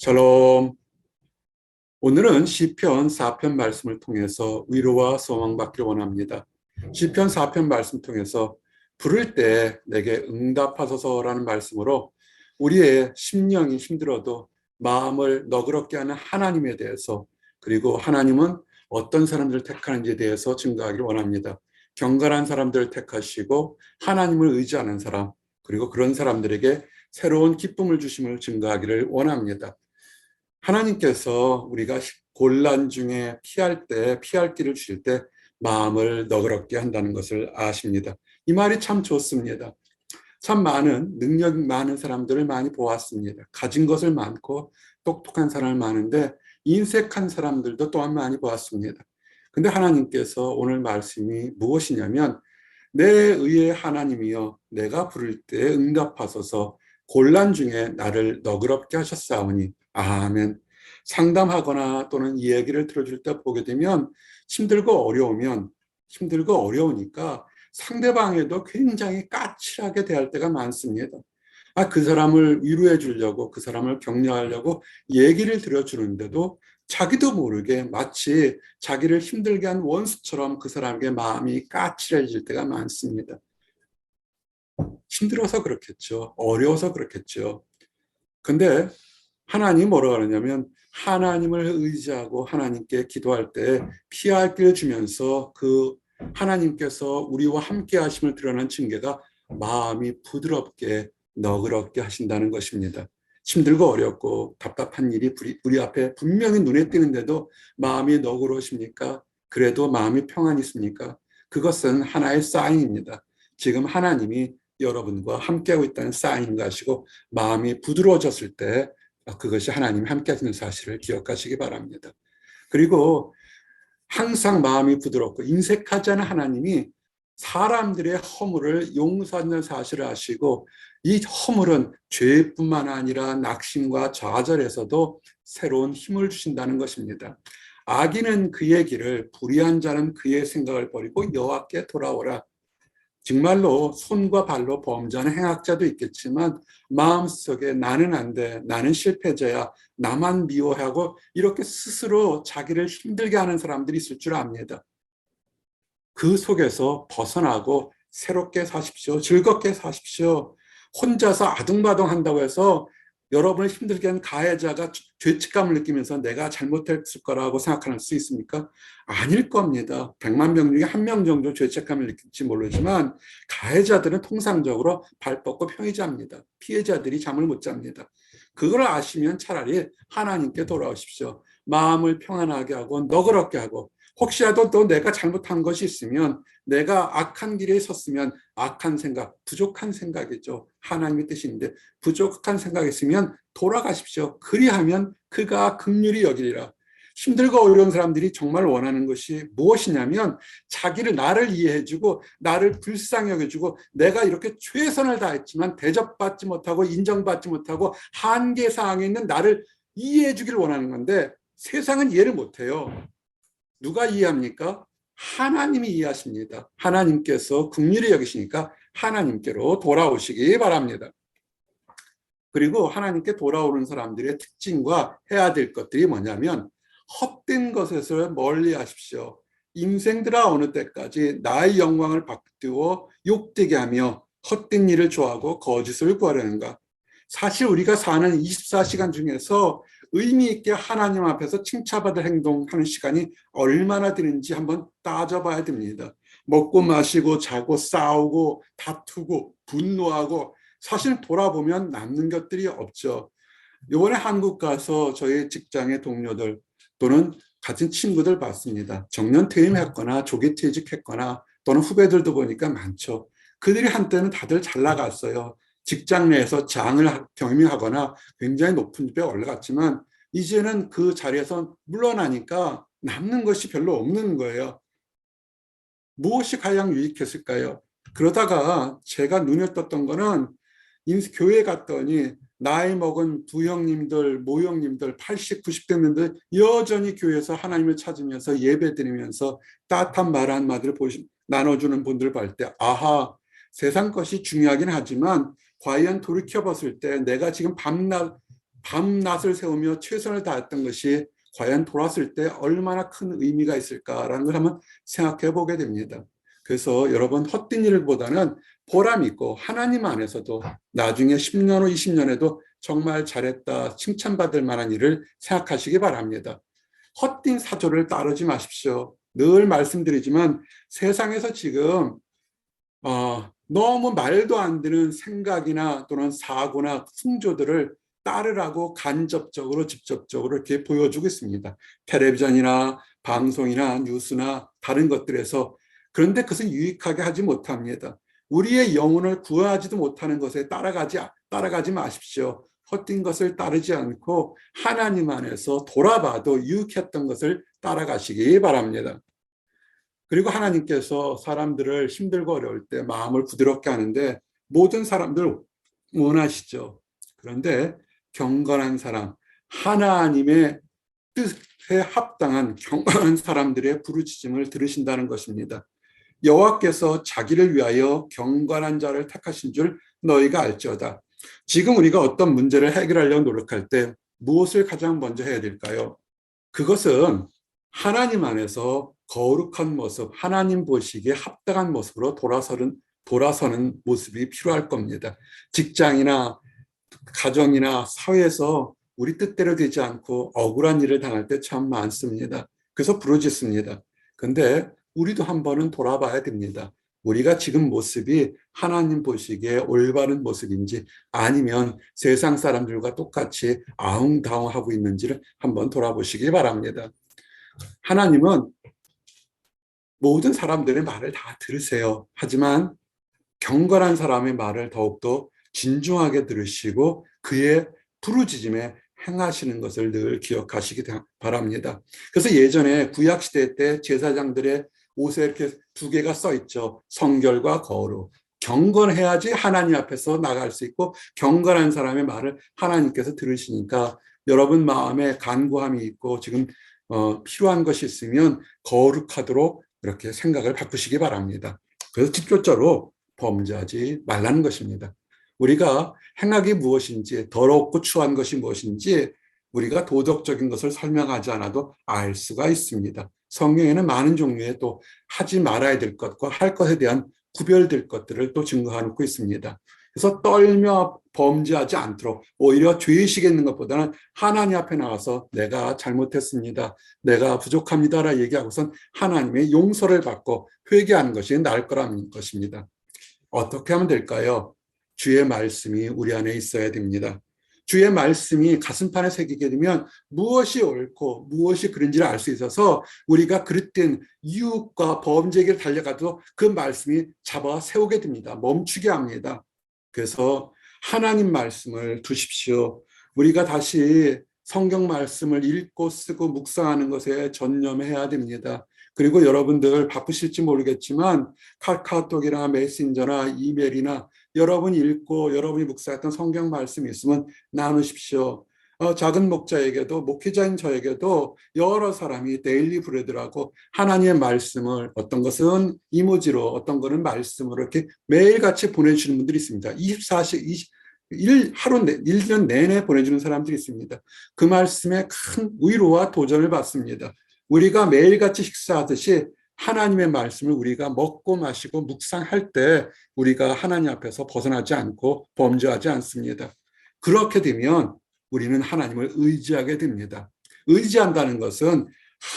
샬롬. 오늘은 시편 4편 말씀을 통해서 위로와 소망받기를 원합니다. 시편 4편 말씀 통해서 부를 때 내게 응답하소서라는 말씀으로 우리의 심령이 힘들어도 마음을 너그럽게 하는 하나님에 대해서, 그리고 하나님은 어떤 사람들을 택하는지에 대해서 증거하기를 원합니다. 경건한 사람들을 택하시고 하나님을 의지하는 사람, 그리고 그런 사람들에게 새로운 기쁨을 주심을 증거하기를 원합니다. 하나님께서 우리가 곤란 중에 피할 길을 주실 때 마음을 너그럽게 한다는 것을 아십니다. 이 말이 참 좋습니다. 참 많은 능력 많은 사람들을 많이 보았습니다. 가진 것을 많고 똑똑한 사람을 많은데 인색한 사람들도 또한 많이 보았습니다. 근데 하나님께서 오늘 말씀이 무엇이냐면, 내 의의 하나님이여 내가 부를 때 응답하소서, 곤란 중에 나를 너그럽게 하셨사오니. 아멘. 상담하거나 또는 이 얘기를 들어줄 때 보게 되면 힘들고 어려우니까 상대방에도 굉장히 까칠하게 대할 때가 많습니다. 그 사람을 위로해 주려고, 그 사람을 격려하려고 얘기를 들어주는데도 자기도 모르게 마치 자기를 힘들게 한 원수처럼 그 사람에게 마음이 까칠해질 때가 많습니다. 힘들어서 그렇겠죠. 어려워서 그렇겠죠. 근데 하나님이 뭐라고 하느냐면, 하나님을 의지하고 하나님께 기도할 때 피할 길을 주면서 그 하나님께서 우리와 함께 하심을 드러난 징계가 마음이 부드럽게 너그럽게 하신다는 것입니다. 힘들고 어렵고 답답한 일이 우리 앞에 분명히 눈에 띄는데도 마음이 너그러우십니까? 그래도 마음이 평안히 있습니까? 그것은 하나의 사인입니다. 지금 하나님이 여러분과 함께하고 있다는 사인인 것이고, 마음이 부드러워졌을 때 그것이 하나님이 함께 하시는 사실을 기억하시기 바랍니다. 그리고 항상 마음이 부드럽고 인색하지 않은 하나님이 사람들의 허물을 용서하는 사실을 아시고, 이 허물은 죄뿐만 아니라 낙심과 좌절에서도 새로운 힘을 주신다는 것입니다. 악인은 그의 길을, 불의한 자는 그의 생각을 버리고 여호와께 돌아오라. 정말로 손과 발로 범죄하는 행악자도 있겠지만 마음속에 나는 안 돼, 나는 실패자야, 나만 미워하고 이렇게 스스로 자기를 힘들게 하는 사람들이 있을 줄 압니다. 그 속에서 벗어나고 새롭게 사십시오. 즐겁게 사십시오. 혼자서 아둥바둥 한다고 해서 여러분을 힘들게 한 가해자가 죄책감을 느끼면서 내가 잘못했을 거라고 생각할 수 있습니까? 아닐 겁니다. 100만 명 중에 1명 정도 죄책감을 느낄지 모르지만 가해자들은 통상적으로 발 뻗고 평이 잡니다. 피해자들이 잠을 못 잡니다. 그걸 아시면 차라리 하나님께 돌아오십시오. 마음을 평안하게 하고 너그럽게 하고, 혹시라도 또 내가 잘못한 것이 있으면, 내가 악한 길에 섰으면, 악한 생각, 부족한 생각이죠. 하나님의 뜻인데 부족한 생각이 있으면 돌아가십시오. 그리하면 그가 긍휼히 여기리라. 힘들고 어려운 사람들이 정말 원하는 것이 무엇이냐면, 나를 이해해주고 나를 불쌍히 여겨주고, 내가 이렇게 최선을 다했지만 대접받지 못하고 인정받지 못하고 한계사항에 있는 나를 이해해주기를 원하는 건데, 세상은 이해를 못해요. 누가 이해합니까? 하나님이 이해하십니다. 하나님께서 긍휼히 여기시니까 하나님께로 돌아오시기 바랍니다. 그리고 하나님께 돌아오는 사람들의 특징과 해야 될 것들이 뭐냐면, 헛된 것에서 멀리 하십시오. 인생들아, 어느 때까지 나의 영광을 받들어 욕되게 하며 헛된 일을 좋아하고 거짓을 구하려는가? 사실 우리가 사는 24시간 중에서 의미 있게 하나님 앞에서 칭찬받을 행동하는 시간이 얼마나 되는지 한번 따져봐야 됩니다. 먹고 마시고 자고 싸우고 다투고 분노하고, 사실 돌아보면 남는 것들이 없죠. 이번에 한국 가서 저희 직장의 동료들 또는 같은 친구들 봤습니다. 정년 퇴임했거나 조기 퇴직했거나 또는 후배들도 보니까 많죠. 그들이 한때는 다들 잘 나갔어요. 직장 내에서 장을 경영하거나 굉장히 높은 집에 올라갔지만 이제는 그 자리에서 물러나니까 남는 것이 별로 없는 거예요. 무엇이 가장 유익했을까요? 그러다가 제가 눈에 떴던 거는, 교회 갔더니 나이 먹은 부형님들, 모형님들, 80, 90대님들 여전히 교회에서 하나님을 찾으면서 예배드리면서 따뜻한 말 한마디를 나눠주는 분들 볼 때, 아하, 세상 것이 중요하긴 하지만 과연 돌이켜봤을 때 내가 지금 밤낮 밤낮을 세우며 최선을 다했던 것이 과연 돌아왔을 때 얼마나 큰 의미가 있을까라는 걸 한번 생각해 보게 됩니다. 그래서 여러분 헛된 일보다는 보람 있고 하나님 안에서도 나중에 10년 후 20년에도 정말 잘했다 칭찬받을 만한 일을 생각하시기 바랍니다. 헛된 사조를 따르지 마십시오. 늘 말씀드리지만 세상에서 지금 너무 말도 안 되는 생각이나 또는 사고나 풍조들을 따르라고 간접적으로 직접적으로 이렇게 보여주고 있습니다. 텔레비전이나 방송이나 뉴스나 다른 것들에서. 그런데 그것은 유익하게 하지 못합니다. 우리의 영혼을 구하지도 못하는 것에 따라가지 마십시오. 헛된 것을 따르지 않고 하나님 안에서 돌아봐도 유익했던 것을 따라가시기 바랍니다. 그리고 하나님께서 사람들을 힘들고 어려울 때 마음을 부드럽게 하는데 모든 사람들 원하시죠. 그런데 경건한 사람, 하나님의 뜻에 합당한 경건한 사람들의 부르짖음을 들으신다는 것입니다. 여호와께서 자기를 위하여 경건한 자를 택하신 줄 너희가 알지어다. 지금 우리가 어떤 문제를 해결하려고 노력할 때 무엇을 가장 먼저 해야 될까요? 그것은 하나님 안에서 거룩한 모습, 하나님 보시기에 합당한 모습으로 돌아서는 모습이 필요할 겁니다. 직장이나 가정이나 사회에서 우리 뜻대로 되지 않고 억울한 일을 당할 때 참 많습니다. 그래서 부르짖습니다. 근데 우리도 한번은 돌아봐야 됩니다. 우리가 지금 모습이 하나님 보시기에 올바른 모습인지 아니면 세상 사람들과 똑같이 아웅다웅하고 있는지를 한번 돌아보시기 바랍니다. 하나님은 모든 사람들의 말을 다 들으세요. 하지만 경건한 사람의 말을 더욱더 진중하게 들으시고 그의 부르짖음에 행하시는 것을 늘 기억하시기 바랍니다. 그래서 예전에 구약시대 때 제사장들의 옷에 이렇게 두 개가 써 있죠. 성결과 거룩. 경건해야지 하나님 앞에서 나갈 수 있고 경건한 사람의 말을 하나님께서 들으시니까 여러분 마음에 간구함이 있고 지금 필요한 것이 있으면 거룩하도록 이렇게 생각을 바꾸시기 바랍니다. 그래서 직접적으로 범죄하지 말라는 것입니다. 우리가 행악이 무엇인지 더럽고 추한 것이 무엇인지 우리가 도덕적인 것을 설명하지 않아도 알 수가 있습니다. 성경에는 많은 종류의 또 하지 말아야 될 것과 할 것에 대한 구별될 것들을 또 증거하고 있습니다. 그래서 떨며 범죄하지 않도록 오히려 죄의식에 있는 것보다는 하나님 앞에 나와서 내가 잘못했습니다. 내가 부족합니다라 얘기하고선 하나님의 용서를 받고 회개하는 것이 나을 거라는 것입니다. 어떻게 하면 될까요? 주의 말씀이 우리 안에 있어야 됩니다. 주의 말씀이 가슴판에 새기게 되면 무엇이 옳고 무엇이 그른지를 알 수 있어서 우리가 그릇된 유혹과 범죄에게 달려가도 그 말씀이 잡아 세우게 됩니다. 멈추게 합니다. 그래서 하나님 말씀을 두십시오. 우리가 다시 성경 말씀을 읽고 쓰고 묵상하는 것에 전념해야 됩니다. 그리고 여러분들 바쁘실지 모르겠지만 카카오톡이나 메신저나 이메일이나 여러분이 읽고 여러분이 묵상했던 성경 말씀이 있으면 나누십시오. 작은 목자에게도 목회자인 저에게도 여러 사람이 데일리 브레드라고 하나님의 말씀을 어떤 것은 이모지로 어떤 것은 말씀으로 이렇게 매일같이 보내주시는 분들이 있습니다. 24시 1년 내내 보내주는 사람들이 있습니다. 그 말씀에 큰 위로와 도전을 받습니다. 우리가 매일같이 식사하듯이 하나님의 말씀을 우리가 먹고 마시고 묵상할 때 우리가 하나님 앞에서 벗어나지 않고 범죄하지 않습니다. 그렇게 되면 우리는 하나님을 의지하게 됩니다. 의지한다는 것은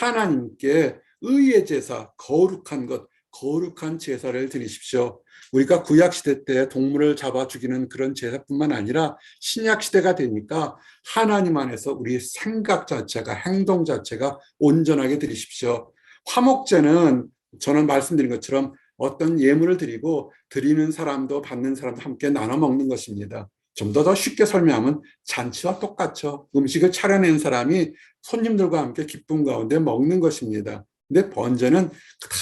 하나님께 의의 제사, 거룩한 것, 거룩한 제사를 드리십시오. 우리가 구약시대 때 동물을 잡아 죽이는 그런 제사뿐만 아니라 신약시대가 되니까 하나님 안에서 우리 생각 자체가 행동 자체가 온전하게 드리십시오. 화목제는 저는 말씀드린 것처럼 어떤 예물을 드리고 드리는 사람도 받는 사람도 함께 나눠 먹는 것입니다. 좀 더 쉽게 설명하면 잔치와 똑같죠. 음식을 차려낸 사람이 손님들과 함께 기쁨 가운데 먹는 것입니다. 근데 번제는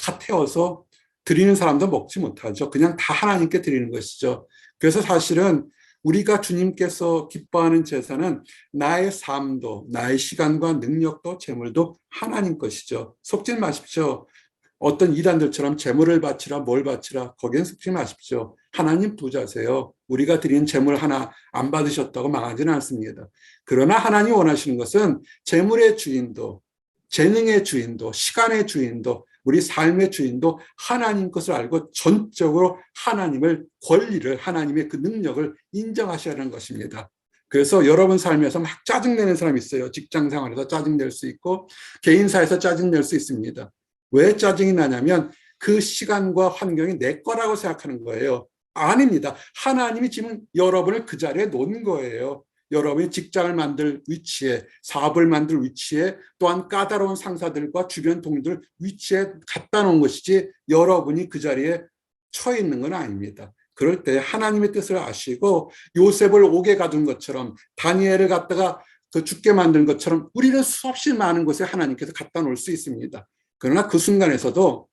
다 태워서 드리는 사람도 먹지 못하죠. 그냥 다 하나님께 드리는 것이죠. 그래서 사실은 우리가 주님께서 기뻐하는 제사는 나의 삶도 나의 시간과 능력도 재물도 하나님 것이죠. 속지 마십시오. 어떤 이단들처럼 재물을 바치라 뭘 바치라 거기엔 속지 마십시오. 하나님 부자세요. 우리가 드린 재물 하나 안 받으셨다고 망하지는 않습니다. 그러나 하나님이 원하시는 것은 재물의 주인도, 재능의 주인도, 시간의 주인도, 우리 삶의 주인도 하나님 것을 알고 전적으로 하나님을, 권리를, 하나님의 그 능력을 인정하셔야 하는 것입니다. 그래서 여러분 삶에서 막 짜증내는 사람이 있어요. 직장 생활에서 짜증낼 수 있고 개인사에서 짜증낼 수 있습니다. 왜 짜증이 나냐면 그 시간과 환경이 내 거라고 생각하는 거예요. 아닙니다. 하나님이 지금 여러분을 그 자리에 놓은 거예요. 여러분이 직장을 만들 위치에, 사업을 만들 위치에, 또한 까다로운 상사들과 주변 동료들 위치에 갖다 놓은 것이지 여러분이 그 자리에 처해 있는 건 아닙니다. 그럴 때 하나님의 뜻을 아시고 요셉을 옥에 가둔 것처럼, 다니엘을 갖다가 그 죽게 만든 것처럼 우리는 수없이 많은 곳에 하나님께서 갖다 놓을 수 있습니다. 그러나 그 순간에서도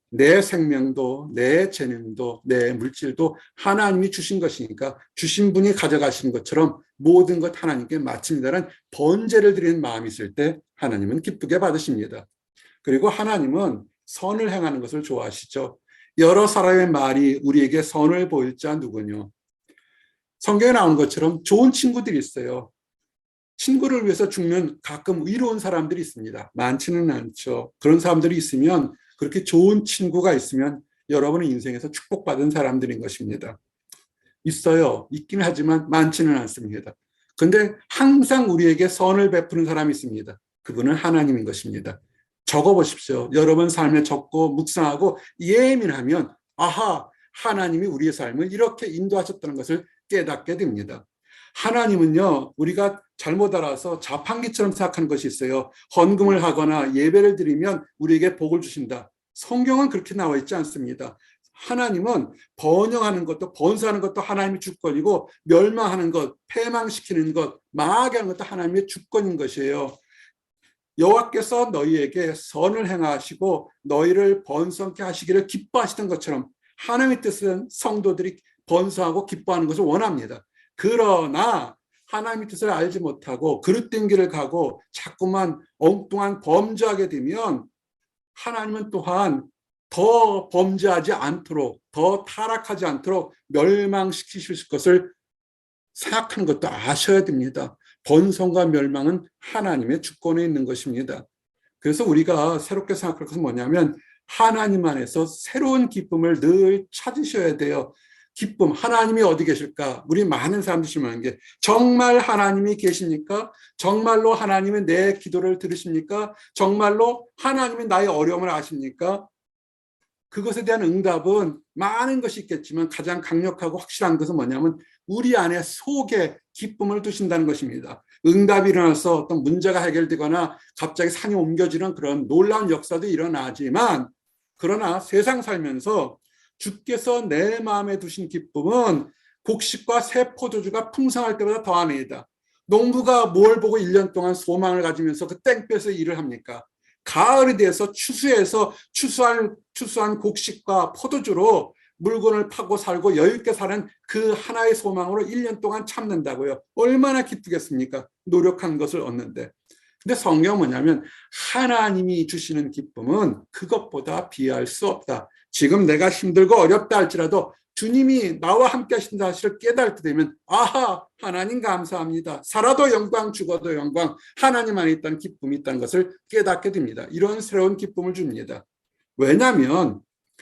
내 생명도, 내 재능도, 내 물질도 하나님이 주신 것이니까 주신 분이 가져가신 것처럼 모든 것 하나님께 마칩니다라는 번제를 드리는 마음이 있을 때 하나님은 기쁘게 받으십니다. 그리고 하나님은 선을 행하는 것을 좋아하시죠. 여러 사람의 말이 우리에게 선을 보일 자 누구뇨. 성경에 나온 것처럼 좋은 친구들이 있어요. 친구를 위해서 죽는 가끔 의로운 사람들이 있습니다. 많지는 않죠. 그런 사람들이 있으면, 그렇게 좋은 친구가 있으면 여러분의 인생에서 축복받은 사람들인 것입니다. 있어요. 있긴 하지만 많지는 않습니다. 그런데 항상 우리에게 선을 베푸는 사람이 있습니다. 그분은 하나님인 것입니다. 적어보십시오. 여러분 삶에 적고 묵상하고 예민하면 아하, 하나님이 우리의 삶을 이렇게 인도하셨다는 것을 깨닫게 됩니다. 하나님은요, 우리가 잘못 알아서 자판기처럼 생각하는 것이 있어요. 헌금을 하거나 예배를 드리면 우리에게 복을 주신다. 성경은 그렇게 나와 있지 않습니다. 하나님은 번영하는 것도, 번성하는 것도 하나님의 주권이고, 멸망하는 것, 패망시키는 것, 망하게 하는 것도 하나님의 주권인 것이에요. 여호와께서 너희에게 선을 행하시고 너희를 번성케 하시기를 기뻐하시던 것처럼 하나님의 뜻은 성도들이 번성하고 기뻐하는 것을 원합니다. 그러나 하나님의 뜻을 알지 못하고 그릇된 길을 가고 자꾸만 엉뚱한 범죄하게 되면 하나님은 또한 더 범죄하지 않도록, 더 타락하지 않도록 멸망시키실 것을 생각하는 것도 아셔야 됩니다. 번성과 멸망은 하나님의 주권에 있는 것입니다. 그래서 우리가 새롭게 생각할 것은 뭐냐면 하나님 안에서 새로운 기쁨을 늘 찾으셔야 돼요. 기쁨, 하나님이 어디 계실까? 우리 많은 사람들이 질문하는 게 정말 하나님이 계십니까? 정말로 하나님은 내 기도를 들으십니까? 정말로 하나님이 나의 어려움을 아십니까? 그것에 대한 응답은 많은 것이 있겠지만 가장 강력하고 확실한 것은 뭐냐면 우리 안에 속에 기쁨을 두신다는 것입니다. 응답이 일어나서 어떤 문제가 해결되거나 갑자기 산이 옮겨지는 그런 놀라운 역사도 일어나지만, 그러나 세상 살면서 주께서 내 마음에 두신 기쁨은 곡식과 새 포도주가 풍성할 때보다 더합니다. 농부가 뭘 보고 1년 동안 소망을 가지면서 그 땡볕에서 일을 합니까? 가을이 돼서 추수해서 추수한 곡식과 포도주로 물건을 파고 살고 여유있게 사는 그 하나의 소망으로 1년 동안 참는다고요. 얼마나 기쁘겠습니까? 노력한 것을 얻는데. 근데 성경은 뭐냐면 하나님이 주시는 기쁨은 그것보다 비할 수 없다. 지금 내가 힘들고 어렵다 할지라도 주님이 나와 함께 하신다 사실을 깨달을 때 되면 아하, 하나님 감사합니다. 살아도 영광, 죽어도 영광, 하나님 안에 있다는 기쁨이 있다는 것을 깨닫게 됩니다. 이런 새로운 기쁨을 줍니다. 왜냐하면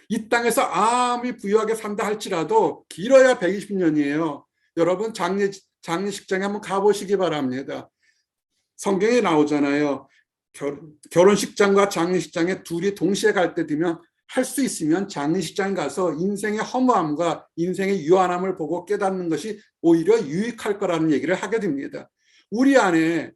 이 땅에서 아무리 부유하게 산다 할지라도 길어야 120년이에요. 여러분 장례식장에 한번 가보시기 바랍니다. 성경에 나오잖아요. 결혼식장과 장례식장에 둘이 동시에 갈 때 되면 할 수 있으면 장례식장에 가서 인생의 허무함과 인생의 유한함을 보고 깨닫는 것이 오히려 유익할 거라는 얘기를 하게 됩니다. 우리 안에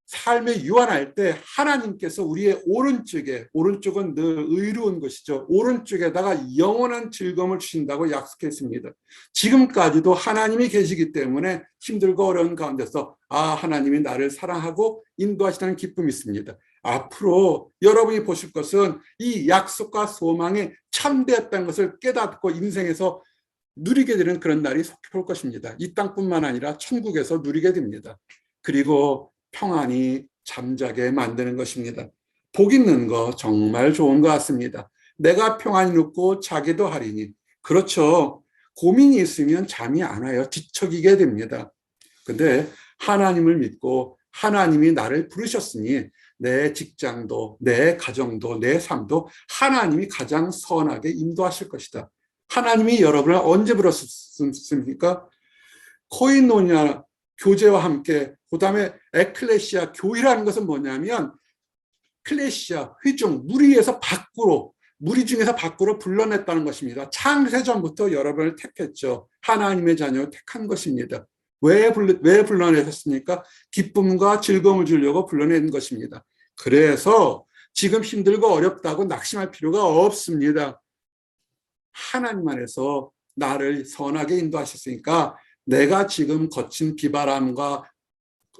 삶에 유한할 때 하나님께서 우리의 오른쪽은 늘 의로운 것이죠. 오른쪽에다가 영원한 즐거움을 주신다고 약속했습니다. 지금까지도 하나님이 계시기 때문에 힘들고 어려운 가운데서 하나님이 나를 사랑하고 인도하시는 기쁨이 있습니다. 앞으로 여러분이 보실 것은 이 약속과 소망이 참되었다는 것을 깨닫고 인생에서 누리게 되는 그런 날이 속히 올 것입니다. 이 땅뿐만 아니라 천국에서 누리게 됩니다. 그리고 평안히 잠자게 만드는 것입니다. 복 있는 거 정말 좋은 것 같습니다. 내가 평안히 눕고 자기도 하리니. 그렇죠. 고민이 있으면 잠이 안 와요. 뒤척이게 됩니다. 근데 하나님을 믿고 하나님이 나를 부르셨으니 내 직장도, 내 가정도, 내 삶도 하나님이 가장 선하게 인도하실 것이다. 하나님이 여러분을 언제 부르셨습니까? 코인노니아 교제와 함께, 그 다음에 에클레시아 교회라는 것은 뭐냐면 클레시아 회중, 무리에서 밖으로, 무리 중에서 밖으로 불러냈다는 것입니다. 창세전부터 여러분을 택했죠. 하나님의 자녀를 택한 것입니다. 왜 불러내셨습니까? 기쁨과 즐거움을 주려고 불러낸 것입니다. 그래서 지금 힘들고 어렵다고 낙심할 필요가 없습니다. 하나님 안에서 나를 선하게 인도하셨으니까 내가 지금 거친 비바람과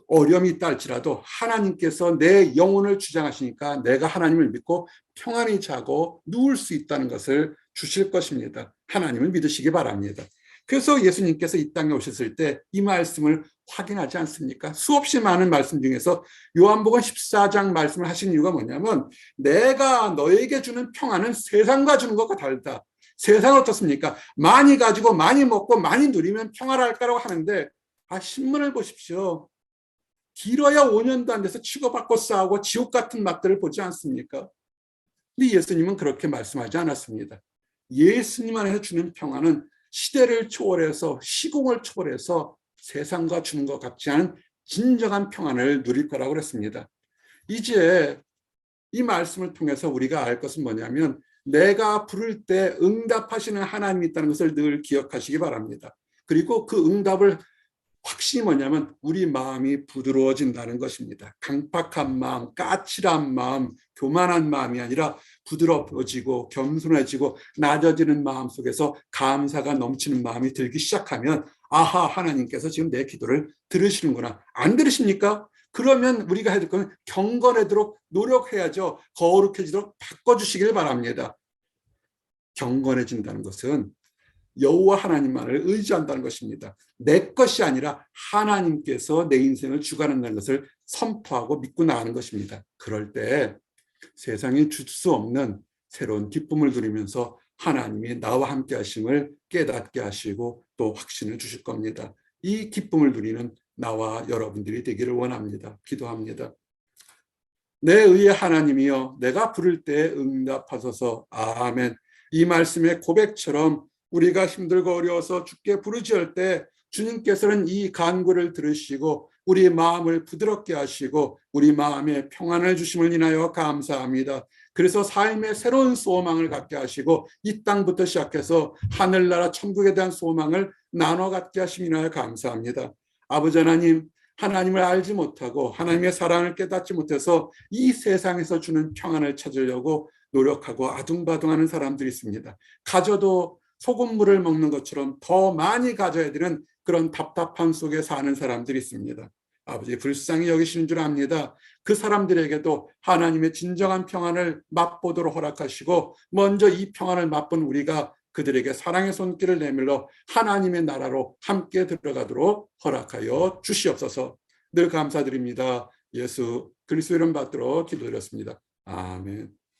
어려움이 있다 할지라도 하나님께서 내 영혼을 주장하시니까 내가 하나님을 믿고 평안히 자고 누울 수 있다는 것을 주실 것입니다. 하나님을 믿으시기 바랍니다. 그래서 예수님께서 이 땅에 오셨을 때 이 말씀을 확인하지 않습니까? 수없이 많은 말씀 중에서 요한복음 14장 말씀을 하신 이유가 뭐냐면 내가 너에게 주는 평안은 세상과 주는 것과 다르다. 세상은 어떻습니까? 많이 가지고 많이 먹고 많이 누리면 평화랄까라고 하는데 신문을 보십시오. 길어야 5년도 안 돼서 치고받고 싸우고 지옥 같은 맛들을 보지 않습니까? 근데 예수님은 그렇게 말씀하지 않았습니다. 예수님 안에서 주는 평안은 시대를 초월해서 시공을 초월해서 세상과 주는 것 같지 않은 진정한 평안을 누릴 거라고 그랬습니다. 이제 이 말씀을 통해서 우리가 알 것은 뭐냐면 내가 부를 때 응답하시는 하나님이 있다는 것을 늘 기억하시기 바랍니다. 그리고 그 응답을 확신이 뭐냐면 우리 마음이 부드러워진다는 것입니다. 강팍한 마음, 까칠한 마음, 교만한 마음이 아니라 부드러워지고 겸손해지고 낮아지는 마음 속에서 감사가 넘치는 마음이 들기 시작하면 아하, 하나님께서 지금 내 기도를 들으시는구나. 안 들으십니까? 그러면 우리가 해야 될 건 경건하도록 노력해야죠. 거룩해지도록 바꿔주시길 바랍니다. 경건해진다는 것은 여호와 하나님만을 의지한다는 것입니다. 내 것이 아니라 하나님께서 내 인생을 주관한다는 것을 선포하고 믿고 나가는 것입니다. 그럴 때 세상에 줄 수 없는 새로운 기쁨을 누리면서 하나님이 나와 함께 하심을 깨닫게 하시고 또 확신을 주실 겁니다. 이 기쁨을 누리는 나와 여러분들이 되기를 원합니다. 기도합니다. 내 의의 하나님이여, 내가 부를 때 응답하소서. 아멘. 이 말씀의 고백처럼 우리가 힘들고 어려워서 주께 부르짖을 때 주님께서는 이 간구를 들으시고 우리 마음을 부드럽게 하시고 우리 마음에 평안을 주심을 인하여 감사합니다. 그래서 삶의 새로운 소망을 갖게 하시고 이 땅부터 시작해서 하늘나라 천국에 대한 소망을 나눠 갖게 하심을 인하여 감사합니다. 아버지 하나님, 하나님을 알지 못하고 하나님의 사랑을 깨닫지 못해서 이 세상에서 주는 평안을 찾으려고 노력하고 아둥바둥하는 사람들이 있습니다. 가져도 소금물을 먹는 것처럼 더 많이 가져야 되는 그런 답답함 속에 사는 사람들이 있습니다. 아버지, 불쌍히 여기시는 줄 압니다. 그 사람들에게도 하나님의 진정한 평안을 맛보도록 허락하시고 먼저 이 평안을 맛본 우리가 그들에게 사랑의 손길을 내밀러 하나님의 나라로 함께 들어가도록 허락하여 주시옵소서. 늘 감사드립니다. 예수 그리스도 이름 받들어 기도드렸습니다. 아멘.